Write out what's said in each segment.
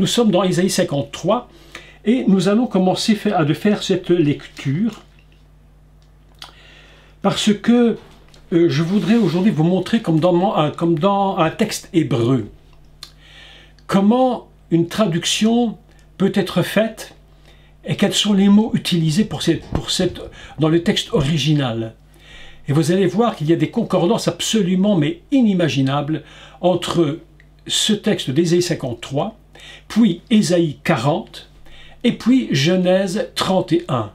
nous sommes dans Ésaïe 53 et nous allons commencer à faire cette lecture parce que je voudrais aujourd'hui vous montrer comme dans un texte hébreu comment une traduction peut être faite et quels sont les mots utilisés dans le texte original. Et vous allez voir qu'il y a des concordances absolument mais inimaginables entre ce texte d'Ésaïe 53, puis Ésaïe 40, et puis Genèse 31.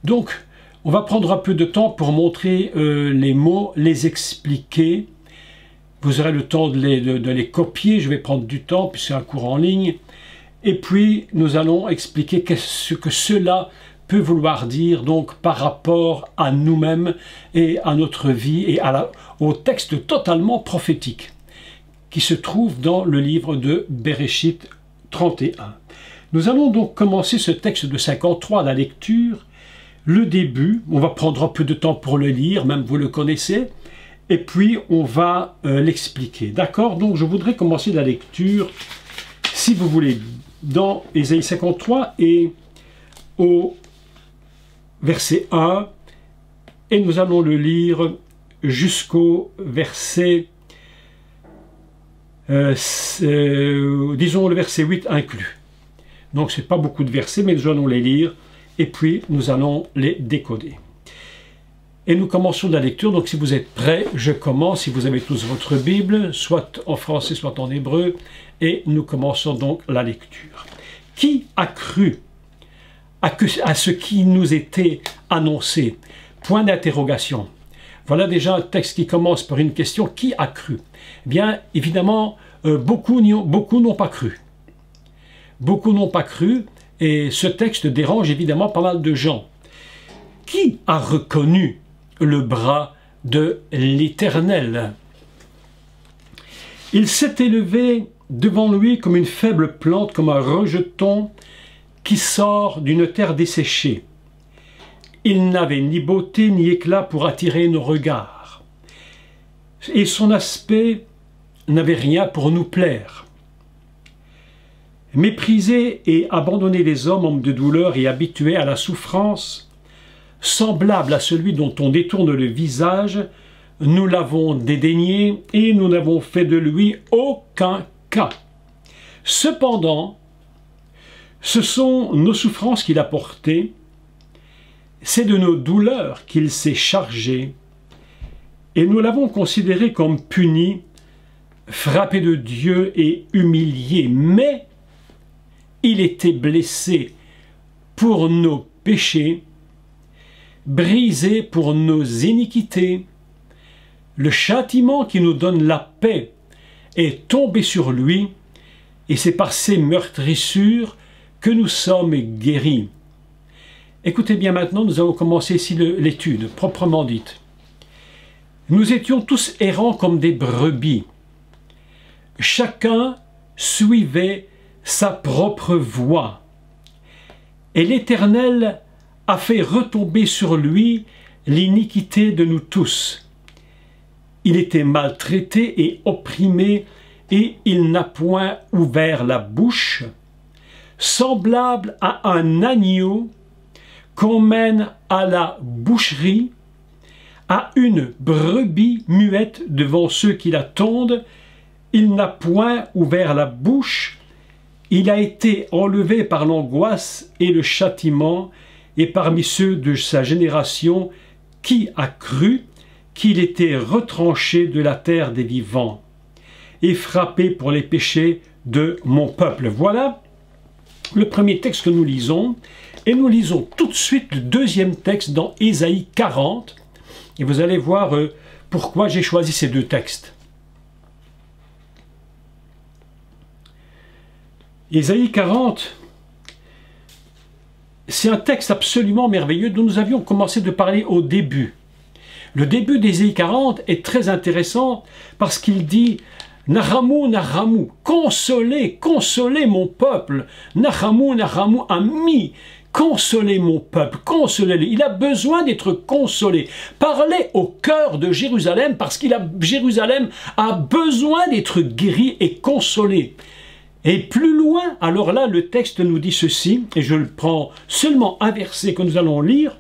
Donc, on va prendre un peu de temps pour montrer les mots, les expliquer. Vous aurez le temps de les copier, je vais prendre du temps puisque c'est un cours en ligne. Et puis, nous allons expliquer ce que cela peut vouloir dire donc par rapport à nous-mêmes et à notre vie et au texte totalement prophétique qui se trouve dans le livre de Bereshit 31. Nous allons donc commencer ce texte de 53 à la lecture, le début, on va prendre un peu de temps pour le lire, même vous le connaissez, et puis on va l'expliquer. D'accord? Donc je voudrais commencer la lecture, si vous voulez, dans Ésaïe 53 et au verset 1, et nous allons le lire jusqu'au verset, disons le verset 8 inclus. Donc ce n'est pas beaucoup de versets, mais nous allons les lire, et puis nous allons les décoder. Et nous commençons la lecture, donc si vous êtes prêts, je commence, si vous avez tous votre Bible, soit en français, soit en hébreu, et nous commençons donc la lecture. Qui a cru à ce qui nous était annoncé? Point d'interrogation. Voilà déjà un texte qui commence par une question. Qui a cru? Eh bien, évidemment, beaucoup n'ont pas cru. Beaucoup n'ont pas cru, et ce texte dérange évidemment pas mal de gens. Qui a reconnu le bras de l'Éternel? Il s'est élevé devant lui comme une faible plante, comme un rejeton qui sort d'une terre desséchée. Il n'avait ni beauté ni éclat pour attirer nos regards, et son aspect n'avait rien pour nous plaire. Méprisé et abandonné des hommes, homme de douleur et habitué à la souffrance, semblable à celui dont on détourne le visage, nous l'avons dédaigné et nous n'avons fait de lui aucun cas. Cependant, ce sont nos souffrances qu'il a portées, c'est de nos douleurs qu'il s'est chargé, et nous l'avons considéré comme puni, frappé de Dieu et humilié. Mais il était blessé pour nos péchés, brisé pour nos iniquités. Le châtiment qui nous donne la paix est tombé sur lui, et c'est par ses meurtrissures que nous sommes guéris. Écoutez bien maintenant, nous allons commencer ici l'étude, proprement dite. Nous étions tous errants comme des brebis. Chacun suivait sa propre voie. Et l'Éternel a fait retomber sur lui l'iniquité de nous tous. Il était maltraité et opprimé, et il n'a point ouvert la bouche, semblable à un agneau qu'on mène à la boucherie, à une brebis muette devant ceux qui la tondent. Il n'a point ouvert la bouche, il a été enlevé par l'angoisse et le châtiment, et parmi ceux de sa génération, qui a cru qu'il était retranché de la terre des vivants et frappé pour les péchés de mon peuple. Voilà le premier texte que nous lisons, et nous lisons tout de suite le deuxième texte dans Ésaïe 40, et vous allez voir pourquoi j'ai choisi ces deux textes. Ésaïe 40, c'est un texte absolument merveilleux dont nous avions commencé de parler au début. Le début d'Ésaïe 40 est très intéressant parce qu'il dit « Nahamou, Nahamou, consolez, consolez mon peuple, Nahamou, Nahamou, ami, consolez mon peuple, consolez-le. » Il a besoin d'être consolé. Parlez au cœur de Jérusalem parce que Jérusalem a besoin d'être guéri et consolé. Et plus loin, alors là, le texte nous dit ceci, et je le prends seulement un verset que nous allons lire.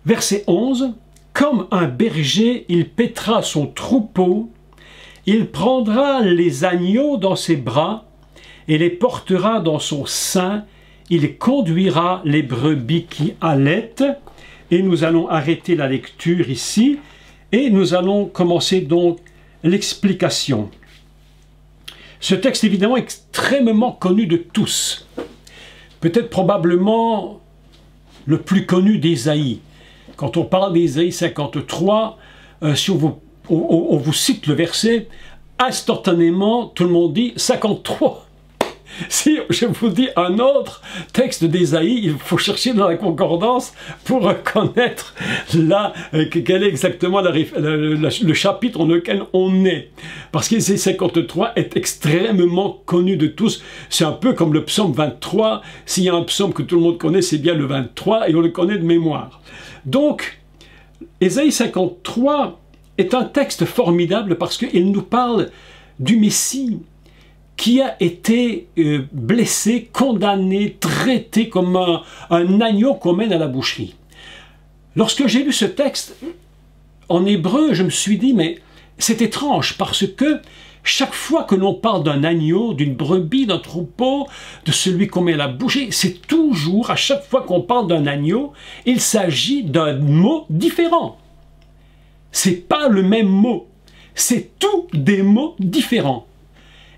Verset 11. « Comme un berger, il paîtra son troupeau, il prendra les agneaux dans ses bras et les portera dans son sein, il conduira les brebis qui allaitent. » Et nous allons arrêter la lecture ici, et nous allons commencer donc l'explication. Ce texte, évidemment, est extrêmement connu de tous. Peut-être probablement le plus connu d'Ésaïe. Quand on parle d'Ésaïe 53, si on vous cite le verset, instantanément, tout le monde dit 53. Si je vous dis un autre texte d'Ésaïe, il faut chercher dans la concordance pour reconnaître là, quel est exactement le chapitre dans lequel on est. Parce qu'Ésaïe 53 est extrêmement connu de tous. C'est un peu comme le psaume 23. S'il y a un psaume que tout le monde connaît, c'est bien le 23 et on le connaît de mémoire. Donc, Ésaïe 53 est un texte formidable parce qu'il nous parle du Messie qui a été blessé, condamné, traité comme un agneau qu'on mène à la boucherie. Lorsque j'ai lu ce texte en hébreu, je me suis dit, mais c'est étrange parce que chaque fois que l'on parle d'un agneau, d'une brebis, d'un troupeau, de celui qu'on met à la boucherie, c'est toujours, à chaque fois qu'on parle d'un agneau, il s'agit d'un mot différent. C'est pas le même mot, c'est tous des mots différents.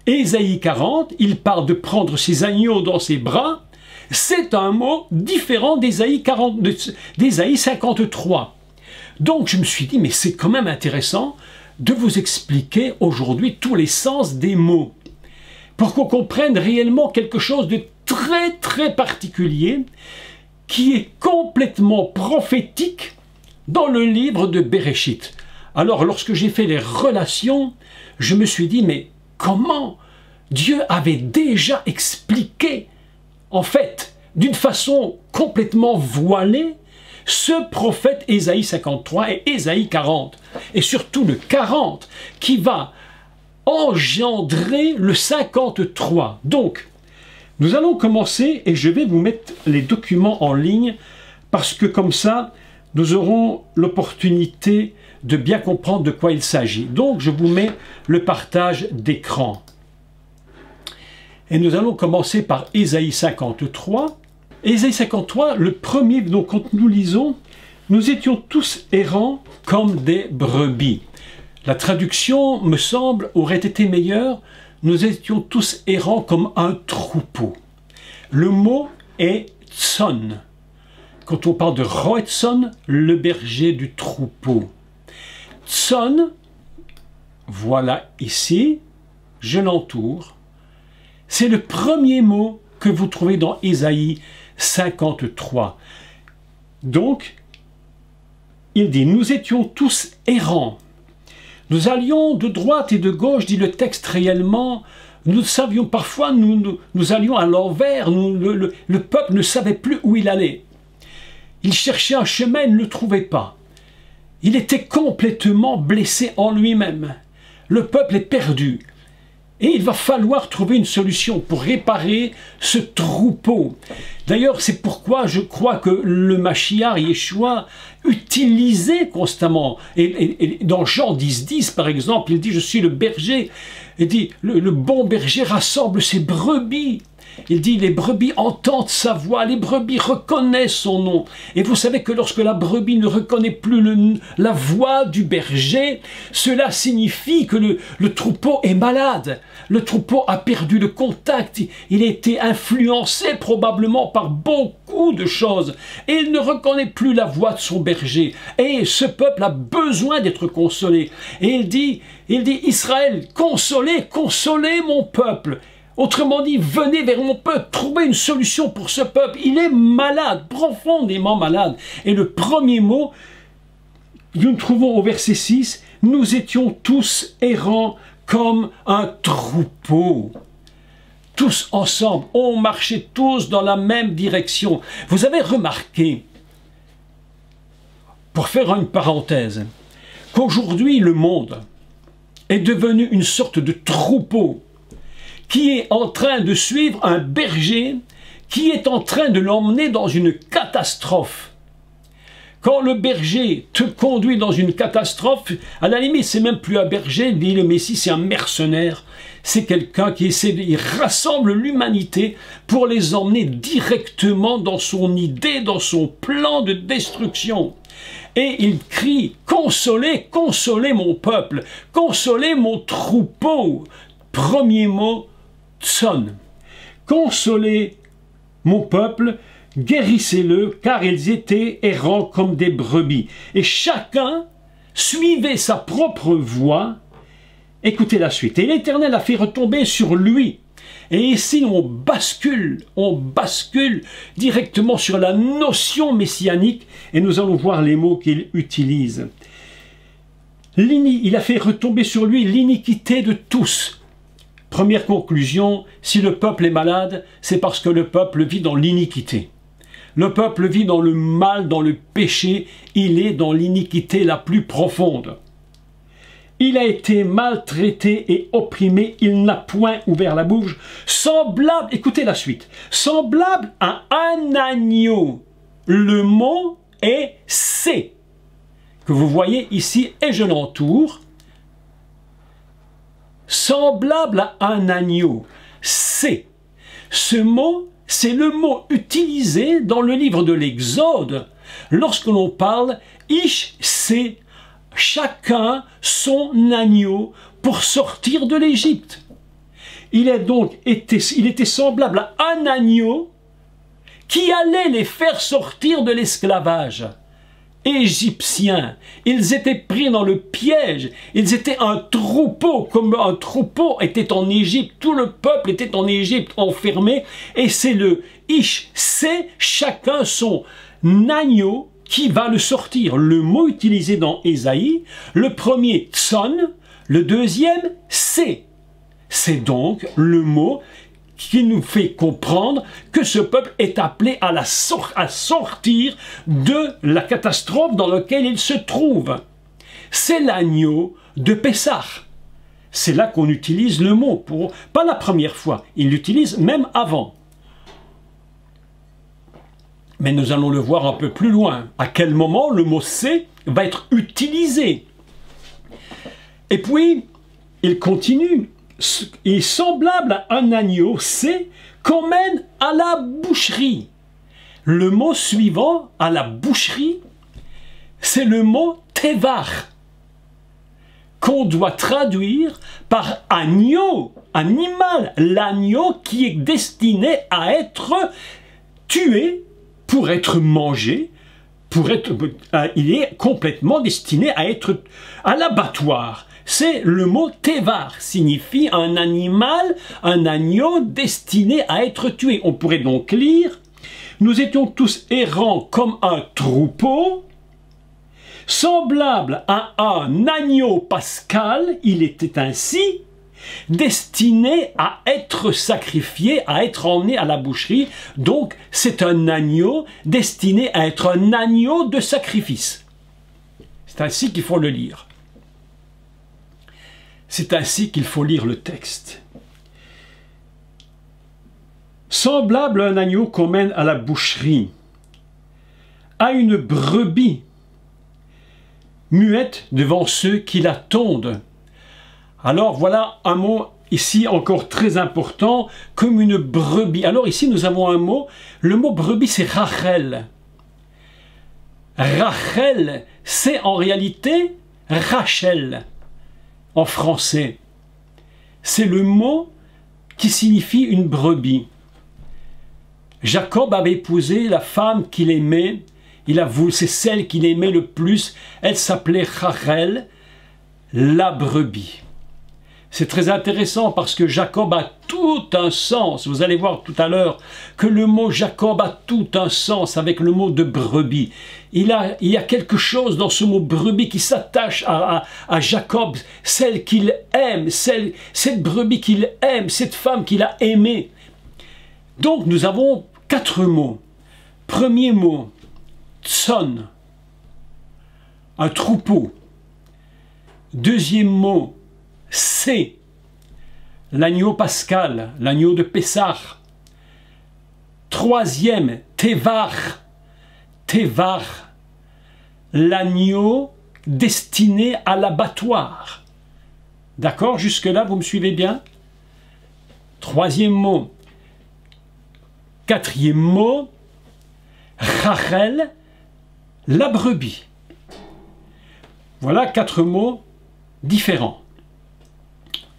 Ésaïe 40, il parle de prendre ses agneaux dans ses bras, c'est un mot différent d'Ésaïe 53. Donc je me suis dit, mais c'est quand même intéressant de vous expliquer aujourd'hui tous les sens des mots, pour qu'on comprenne réellement quelque chose de très très particulier, qui est complètement prophétique dans le livre de Bereshit. Alors lorsque j'ai fait les relations, je me suis dit, mais comment Dieu avait déjà expliqué, en fait, d'une façon complètement voilée, ce prophète Ésaïe 53 et Ésaïe 40, et surtout le 40, qui va engendrer le 53. Donc, nous allons commencer, et je vais vous mettre les documents en ligne, parce que comme ça, nous aurons l'opportunité de bien comprendre de quoi il s'agit. Donc, je vous mets le partage d'écran. Et nous allons commencer par Ésaïe 53. Ésaïe 53, le premier, donc quand nous lisons, nous étions tous errants comme des brebis. La traduction, me semble, aurait été meilleure. Nous étions tous errants comme un troupeau. Le mot est tson. Quand on parle de roetson, le berger du troupeau. Tson, voilà ici, je l'entoure. C'est le premier mot que vous trouvez dans Ésaïe 53. Donc, il dit, nous étions tous errants. Nous allions de droite et de gauche, dit le texte réellement. Nous savions parfois, nous allions à l'envers. Le peuple ne savait plus où il allait. Il cherchait un chemin, il ne le trouvait pas. Il était complètement blessé en lui-même. Le peuple est perdu. Et il va falloir trouver une solution pour réparer ce troupeau. D'ailleurs, c'est pourquoi je crois que le Mashiach, Yeshua, utilisait constamment. Et dans Jean 10,10, par exemple, il dit « Je suis le berger ». Il dit « Le bon berger rassemble ses brebis ». Il dit, les brebis entendent sa voix, les brebis reconnaissent son nom. Et vous savez que lorsque la brebis ne reconnaît plus la voix du berger, cela signifie que le troupeau est malade. Le troupeau a perdu le contact, il a été influencé probablement par beaucoup de choses. Et il ne reconnaît plus la voix de son berger. Et ce peuple a besoin d'être consolé. Et il dit, Israël, consolez, consolez mon peuple. Autrement dit, venez vers mon peuple, trouvez une solution pour ce peuple. Il est malade, profondément malade. Et le premier mot, nous trouvons au verset 6, « Nous étions tous errants comme un troupeau. » Tous ensemble, on marchait tous dans la même direction. Vous avez remarqué, pour faire une parenthèse, qu'aujourd'hui le monde est devenu une sorte de troupeau. qui est en train de suivre un berger qui est en train de l'emmener dans une catastrophe. Quand le berger te conduit dans une catastrophe, à la limite, c'est même plus un berger, dit le Messie, c'est un mercenaire. C'est quelqu'un qui essaie il rassemble l'humanité pour les emmener directement dans son idée, dans son plan de destruction. Et il crie, consolez, consolez mon peuple, consolez mon troupeau. Premier mot, tson. Consolez mon peuple, guérissez-le, car ils étaient errants comme des brebis. Et chacun suivait sa propre voie. Écoutez la suite. Et l'Éternel a fait retomber sur lui. Et ici, on bascule directement sur la notion messianique, et nous allons voir les mots qu'il utilise. Il a fait retomber sur lui l'iniquité de tous. Première conclusion, si le peuple est malade, c'est parce que le peuple vit dans l'iniquité. Le peuple vit dans le mal, dans le péché, il est dans l'iniquité la plus profonde. Il a été maltraité et opprimé, il n'a point ouvert la bouche, semblable, écoutez la suite, semblable à un agneau. Le mot est « c'est » que vous voyez ici, et je l'entoure. Semblable à un agneau, c'est. Ce mot, c'est le mot utilisé dans le livre de l'Exode, lorsque l'on parle « ish, c'est ». Chacun son agneau pour sortir de l'Égypte. Il était semblable à un agneau qui allait les faire sortir de l'esclavage égyptien. Ils étaient pris dans le piège. Ils étaient un troupeau, comme un troupeau était en Égypte. Tout le peuple était en Égypte enfermé. Et c'est le ish, c'est chacun son agneau qui va le sortir. Le mot utilisé dans Ésaïe, le premier tson, le deuxième c'est. C'est donc le mot qui nous fait comprendre que ce peuple est appelé à sortir de la catastrophe dans laquelle il se trouve. C'est l'agneau de Pessah. C'est là qu'on utilise le mot, pas la première fois, il l'utilise même avant. Mais nous allons le voir un peu plus loin. À quel moment le mot « c'est » va être utilisé. Et puis, il continue. Il est semblable à un agneau, c'est qu'on mène à la boucherie. Le mot suivant, à la boucherie, c'est le mot « tevar » qu'on doit traduire par agneau, animal, l'agneau qui est destiné à être tué pour être mangé, il est complètement destiné à être à l'abattoir. C'est le mot « tevar », signifie un animal, un agneau destiné à être tué. On pourrait donc lire « Nous étions tous errants comme un troupeau, semblable à un agneau pascal, il était ainsi, destiné à être sacrifié, à être emmené à la boucherie. Donc, c'est un agneau destiné à être un agneau de sacrifice. » C'est ainsi qu'il faut le lire. C'est ainsi qu'il faut lire le texte. Semblable à un agneau qu'on mène à la boucherie, à une brebis, muette devant ceux qui la tondent. Alors voilà un mot ici encore très important, comme une brebis. Alors ici nous avons un mot, le mot brebis c'est Rachel. Rachel, c'est en réalité Rachel en français. C'est le mot qui signifie une brebis. Jacob avait épousé la femme qu'il aimait, c'est celle qu'il aimait le plus, elle s'appelait Rachel, la brebis. C'est très intéressant parce que Jacob a tout un sens. Vous allez voir tout à l'heure que le mot Jacob a tout un sens avec le mot de brebis. Il y a quelque chose dans ce mot brebis qui s'attache à Jacob, celle qu'il aime, cette brebis qu'il aime, cette femme qu'il a aimée. Donc nous avons 4 mots. Premier mot, tson, un troupeau. Deuxième mot, c'est l'agneau pascal, l'agneau de Pessah. Troisième, Tevar, Tevar, l'agneau destiné à l'abattoir. D'accord? Jusque-là, vous me suivez bien? Troisième mot. Quatrième mot, Rachel, la brebis. Voilà 4 mots différents.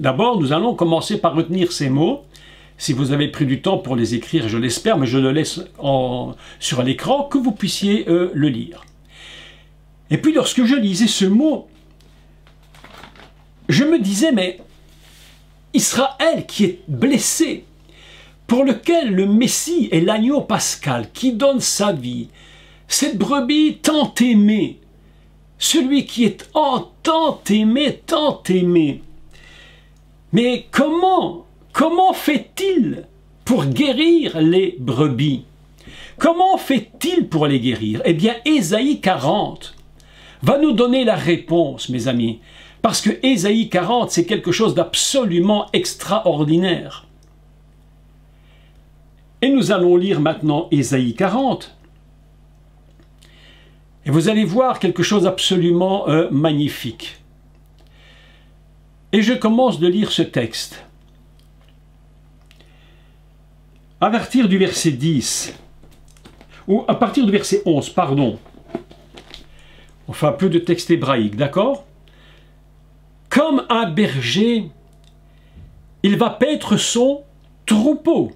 D'abord, nous allons commencer par retenir ces mots. Si vous avez pris du temps pour les écrire, je l'espère, mais je le laisse sur l'écran, que vous puissiez le lire. Et puis, lorsque je lisais ce mot, je me disais, mais Israël qui est blessé, pour lequel le Messie est l'agneau pascal, qui donne sa vie, cette brebis tant aimée, celui qui est tant aimé, mais comment fait-il pour guérir les brebis? Comment fait-il pour les guérir? Eh bien, Ésaïe 40 va nous donner la réponse, mes amis, parce que Ésaïe 40, c'est quelque chose d'absolument extraordinaire. Et nous allons lire maintenant Ésaïe 40. Et vous allez voir quelque chose d'absolument magnifique. Et je commence de lire ce texte. À partir du verset 10, ou à partir du verset 11, pardon. On fait un peu de texte hébraïque, d'accord? Comme un berger, il va paître son troupeau.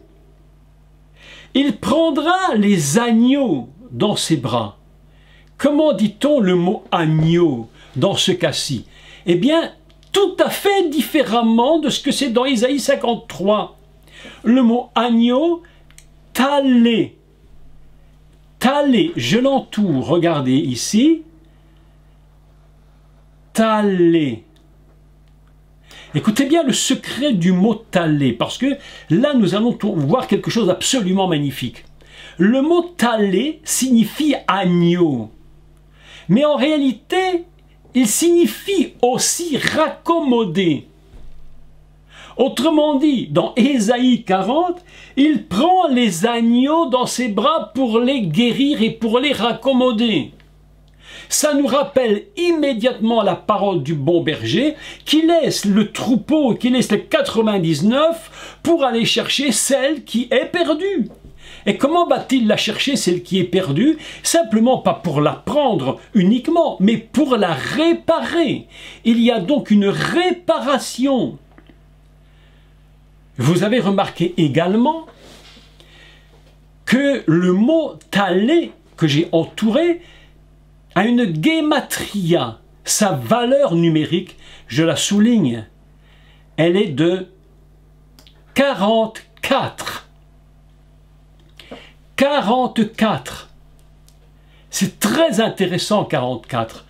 Il prendra les agneaux dans ses bras. Comment dit-on le mot agneau dans ce cas-ci? Eh bien, tout à fait différemment de ce que c'est dans Isaïe 53. Le mot agneau, talé. Talé, je l'entoure, regardez ici. Talé. Écoutez bien le secret du mot talé, parce que là nous allons voir quelque chose d'absolument magnifique. Le mot talé signifie agneau, mais en réalité, il signifie aussi raccommoder. Autrement dit, dans Ésaïe 40, il prend les agneaux dans ses bras pour les guérir et pour les raccommoder. Ça nous rappelle immédiatement la parole du bon berger qui laisse le troupeau, qui laisse les 99 pour aller chercher celle qui est perdue. Et comment va-t-il la chercher, celle qui est perdue? Simplement pas pour la prendre uniquement, mais pour la réparer. Il y a donc une réparation. Vous avez remarqué également que le mot « talé » que j'ai entouré a une gématria. Sa valeur numérique, je la souligne, elle est de 44. 44. C'est très intéressant 44,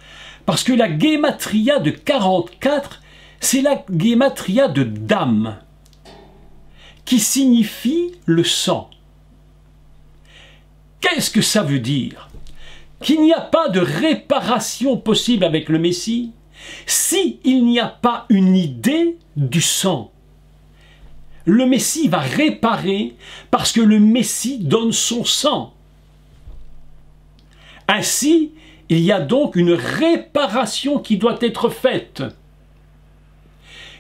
parce que la gématria de 44, c'est la gématria de dam, qui signifie le sang. Qu'est-ce que ça veut dire? Qu'il n'y a pas de réparation possible avec le Messie si il n'y a pas une idée du sang. Le Messie va réparer parce que le Messie donne son sang. Ainsi, il y a donc une réparation qui doit être faite.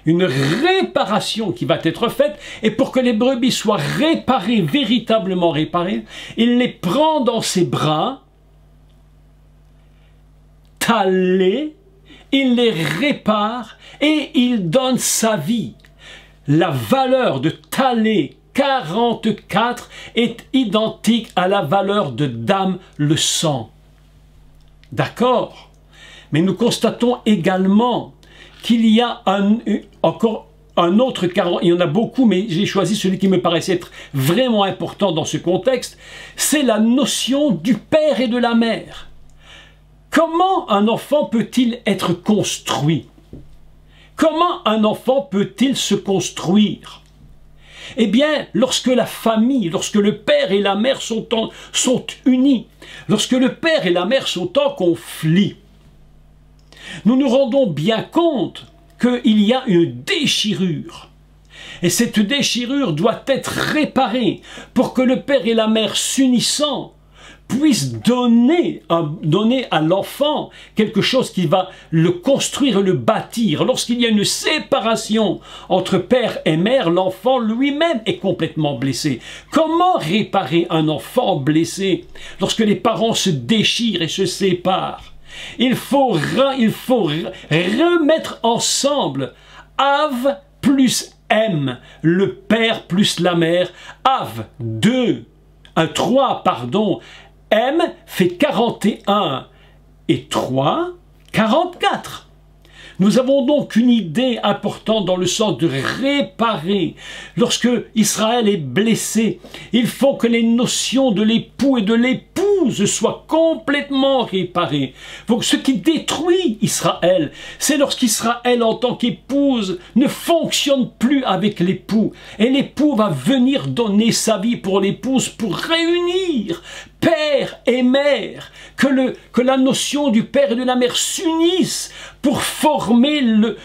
Une réparation qui va être faite, et pour que les brebis soient réparées, véritablement réparées, il les prend dans ses bras, talé, il les répare et il donne sa vie. La valeur de talé 44 est identique à la valeur de dam, le sang. D'accord? Mais nous constatons également qu'il y a encore un autre 40, il y en a beaucoup, mais j'ai choisi celui qui me paraissait être vraiment important dans ce contexte, c'est la notion du père et de la mère. Comment un enfant peut-il être construit? Comment un enfant peut-il se construire? Eh bien, lorsque la famille, lorsque le père et la mère sont unis, lorsque le père et la mère sont en conflit, nous nous rendons bien compte qu'il y a une déchirure. Et cette déchirure doit être réparée pour que le père et la mère s'unissant puissent donner à l'enfant quelque chose qui va le construire et le bâtir. Lorsqu'il y a une séparation entre père et mère, l'enfant lui-même est complètement blessé. Comment réparer un enfant blessé lorsque les parents se déchirent et se séparent? Il faut remettre ensemble Av plus M, le père plus la mère. Av, 3, M fait 41 et 3, 44. Nous avons donc une idée importante dans le sens de réparer. Lorsque Israël est blessé, il faut que les notions de l'époux et de l'épouse soient complètement réparées. Donc ce qui détruit Israël, c'est lorsqu'Israël en tant qu'épouse ne fonctionne plus avec l'époux. Et l'époux va venir donner sa vie pour l'épouse pour réunir père et mère, que la notion du père et de la mère s'unissent pour former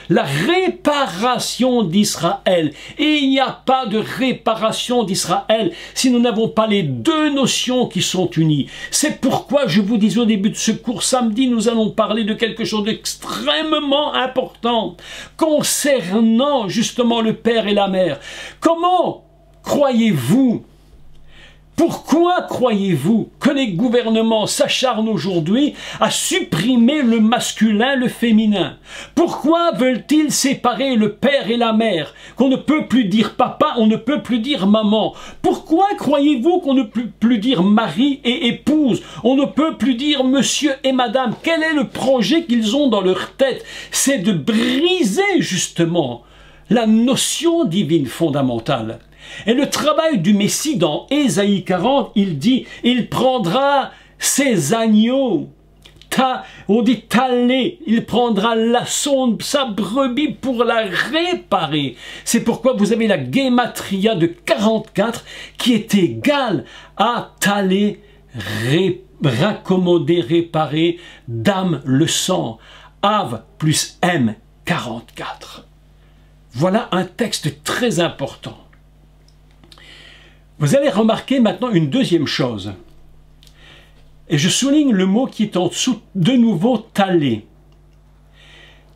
la réparation d'Israël. Et il n'y a pas de réparation d'Israël si nous n'avons pas les deux notions qui sont unies. C'est pourquoi je vous disais au début de ce cours samedi, nous allons parler de quelque chose d'extrêmement important concernant justement le père et la mère. Comment croyez-vous? Pourquoi croyez-vous que les gouvernements s'acharnent aujourd'hui à supprimer le masculin, le féminin? Pourquoi veulent-ils séparer le père et la mère? Qu'on ne peut plus dire papa, on ne peut plus dire maman. Pourquoi croyez-vous qu'on ne peut plus dire mari et épouse? On ne peut plus dire monsieur et madame. Quel est le projet qu'ils ont dans leur tête? C'est de briser justement la notion divine fondamentale. Et le travail du Messie dans Ésaïe 40, il dit, il prendra ses agneaux, on dit talé, il prendra sa brebis pour la réparer. C'est pourquoi vous avez la guématria de 44 qui est égale à talé, raccommoder, réparer, dame le sang, Av plus M, 44. Voilà un texte très important. Vous allez remarquer maintenant une deuxième chose. Et je souligne le mot qui est en dessous, de nouveau, talé.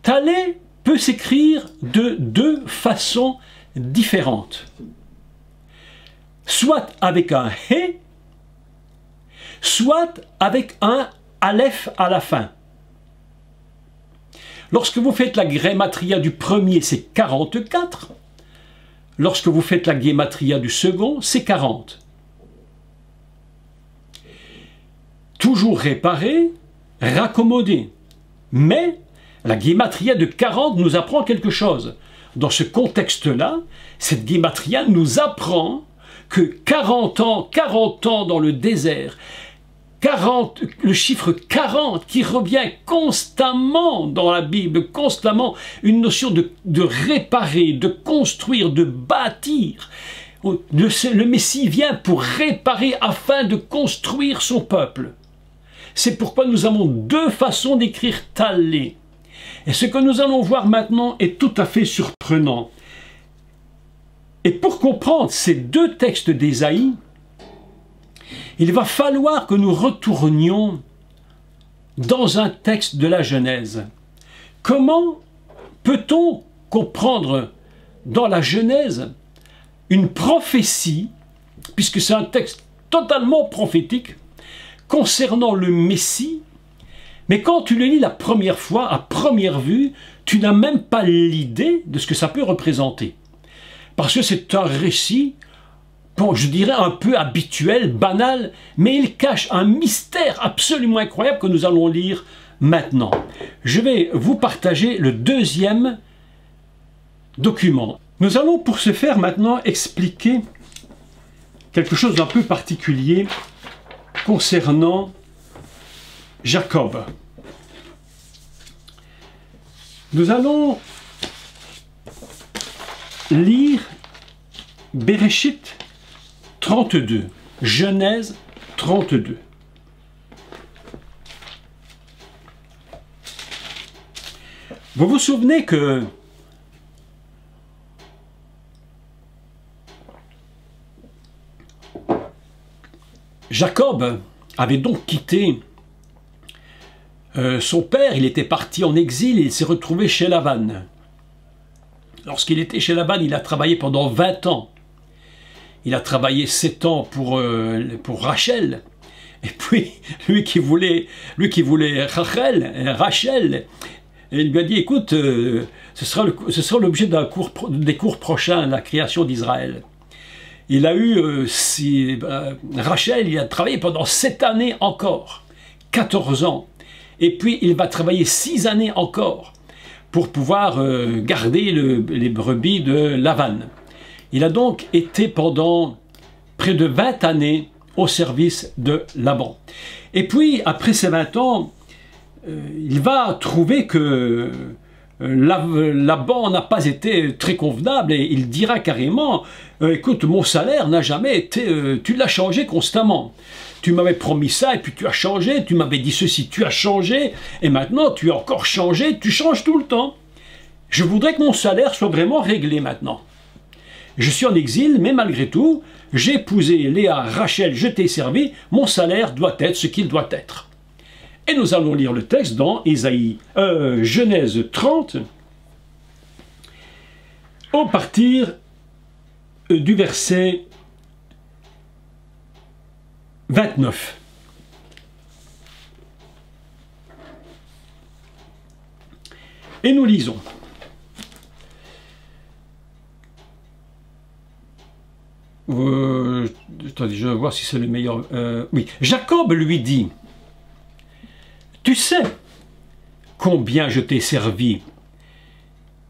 Talé peut s'écrire de deux façons différentes. Soit avec un hé, soit avec un aleph à la fin. Lorsque vous faites la grématria du premier, c'est 44. Lorsque vous faites la guématria du second, c'est 40. Toujours réparer, raccommoder. Mais la guématria de 40 nous apprend quelque chose. Dans ce contexte-là, cette guématria nous apprend que 40 ans dans le désert, le chiffre 40 qui revient constamment dans la Bible, constamment une notion de réparer, de construire, de bâtir. Le Messie vient pour réparer afin de construire son peuple. C'est pourquoi nous avons deux façons d'écrire talé. Et ce que nous allons voir maintenant est tout à fait surprenant. Et pour comprendre ces deux textes d'Ésaïe, il va falloir que nous retournions dans un texte de la Genèse. Comment peut-on comprendre dans la Genèse une prophétie, puisque c'est un texte totalement prophétique, concernant le Messie, mais quand tu le lis la première fois, à première vue, tu n'as même pas l'idée de ce que ça peut représenter. Parce que c'est un récit, bon, je dirais un peu habituel, banal, mais il cache un mystère absolument incroyable que nous allons lire maintenant. Je vais vous partager le deuxième document. Nous allons pour ce faire maintenant expliquer quelque chose d'un peu particulier concernant Jacob. Nous allons lire Bereshit 32, Genèse 32. Vous vous souvenez que Jacob avait donc quitté son père, il était parti en exil et il s'est retrouvé chez Laban. Lorsqu'il était chez Laban, il a travaillé pendant 20 ans. Il a travaillé 7 ans pour Rachel. Et puis, lui qui voulait Rachel, il lui a dit, écoute, ce sera l'objet des cours prochains, la création d'Israël. Il a eu, Rachel, il a travaillé pendant 7 années encore, 14 ans. Et puis, il va travailler 6 années encore pour pouvoir garder les brebis de Laban. Il a donc été pendant près de 20 années au service de Laban. Et puis, après ces 20 ans, il va trouver que Laban n'a pas été très convenable et il dira carrément « Écoute, mon salaire n'a jamais été... tu l'as changé constamment. Tu m'avais promis ça et puis tu as changé, tu m'avais dit ceci, tu as changé et maintenant tu as encore changé, tu changes tout le temps. Je voudrais que mon salaire soit vraiment réglé maintenant. Je suis en exil, mais malgré tout, j'ai épousé Léa, Rachel, je t'ai servi, mon salaire doit être ce qu'il doit être. » Et nous allons lire le texte dans Genèse 30, au partir du verset 29. Et nous lisons. Attendez, je vais voir si c'est le meilleur. Oui, Jacob lui dit, « Tu sais combien je t'ai servi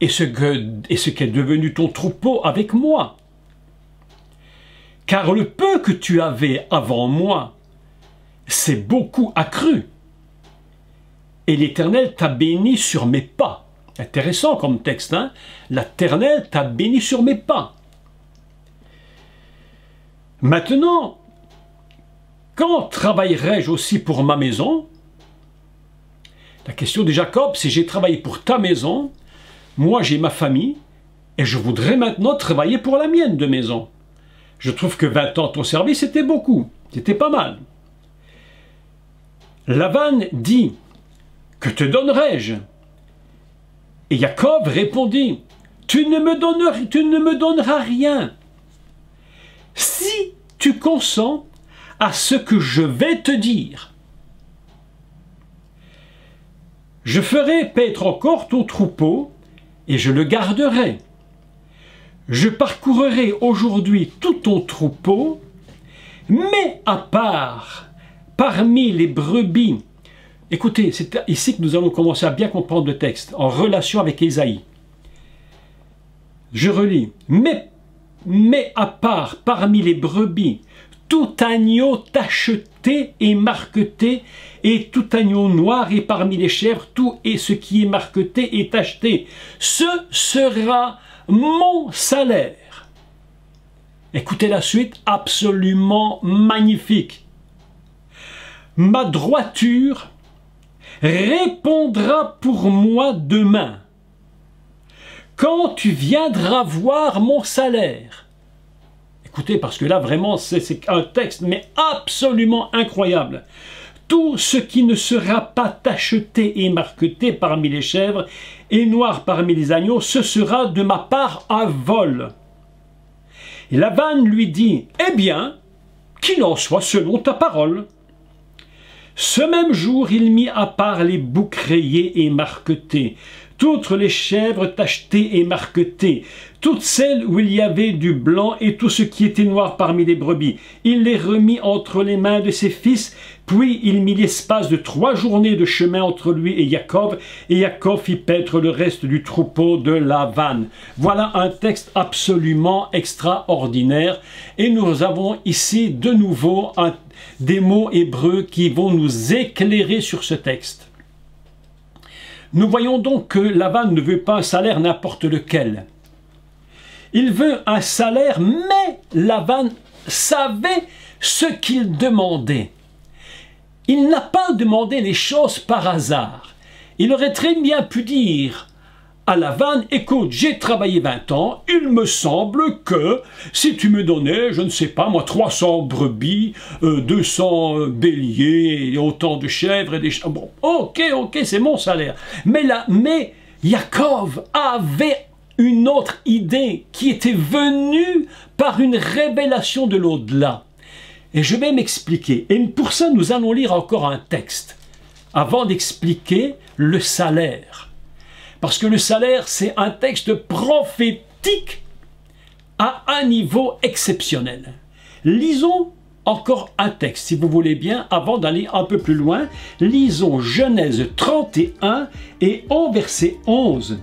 et ce qu'est devenu ton troupeau avec moi. Car le peu que tu avais avant moi, c'est beaucoup accru. Et l'Éternel t'a béni sur mes pas. » Intéressant comme texte, hein? L'Éternel t'a béni sur mes pas. Maintenant, quand travaillerai-je aussi pour ma maison? La question de Jacob, c'est j'ai travaillé pour ta maison, moi j'ai ma famille, et je voudrais maintenant travailler pour la mienne de maison. Je trouve que 20 ans ton service, c'était beaucoup, c'était pas mal. Laban dit, que te donnerai-je? Et Jacob répondit, tu ne me donneras rien. Si tu consens à ce que je vais te dire, je ferai paître encore ton troupeau et je le garderai. Je parcourrai aujourd'hui tout ton troupeau, mais à part, parmi les brebis. Écoutez, c'est ici que nous allons commencer à bien comprendre le texte, en relation avec Ésaïe. Je relis. Mais à part, parmi les brebis, tout agneau tacheté et marqueté, et tout agneau noir, et parmi les chèvres, tout et ce qui est marqueté et tacheté. Ce sera mon salaire. Écoutez la suite, absolument magnifique. Ma droiture répondra pour moi demain, quand tu viendras voir mon salaire. Écoutez, parce que là, vraiment, c'est un texte, mais absolument incroyable. Tout ce qui ne sera pas tacheté et marqueté parmi les chèvres et noir parmi les agneaux, ce sera de ma part à vol. Et Laban lui dit, eh bien, qu'il en soit selon ta parole. Ce même jour, il mit à part les boucs rayés et marquetés, toutes les chèvres tachetées et marquetées, toutes celles où il y avait du blanc et tout ce qui était noir parmi les brebis. Il les remit entre les mains de ses fils, puis il mit l'espace de 3 journées de chemin entre lui et Jacob fit paître le reste du troupeau de Laban. Voilà un texte absolument extraordinaire, et nous avons ici de nouveau des mots hébreux qui vont nous éclairer sur ce texte. Nous voyons donc que Laban ne veut pas un salaire n'importe lequel. Il veut un salaire, mais Laban savait ce qu'il demandait. Il n'a pas demandé les choses par hasard. Il aurait très bien pu dire à Lavan, écoute, j'ai travaillé 20 ans, il me semble que si tu me donnais, je ne sais pas moi, 300 brebis, 200 béliers, et autant de chèvres et des chèvres, bon, ok, c'est mon salaire. Mais Yaakov avait une autre idée qui était venue par une révélation de l'au-delà. Et je vais m'expliquer. Et pour ça, nous allons lire encore un texte avant d'expliquer le salaire. Parce que le salaire, c'est un texte prophétique à un niveau exceptionnel. Lisons encore un texte, si vous voulez bien, avant d'aller un peu plus loin. Lisons Genèse 31 et en verset 11.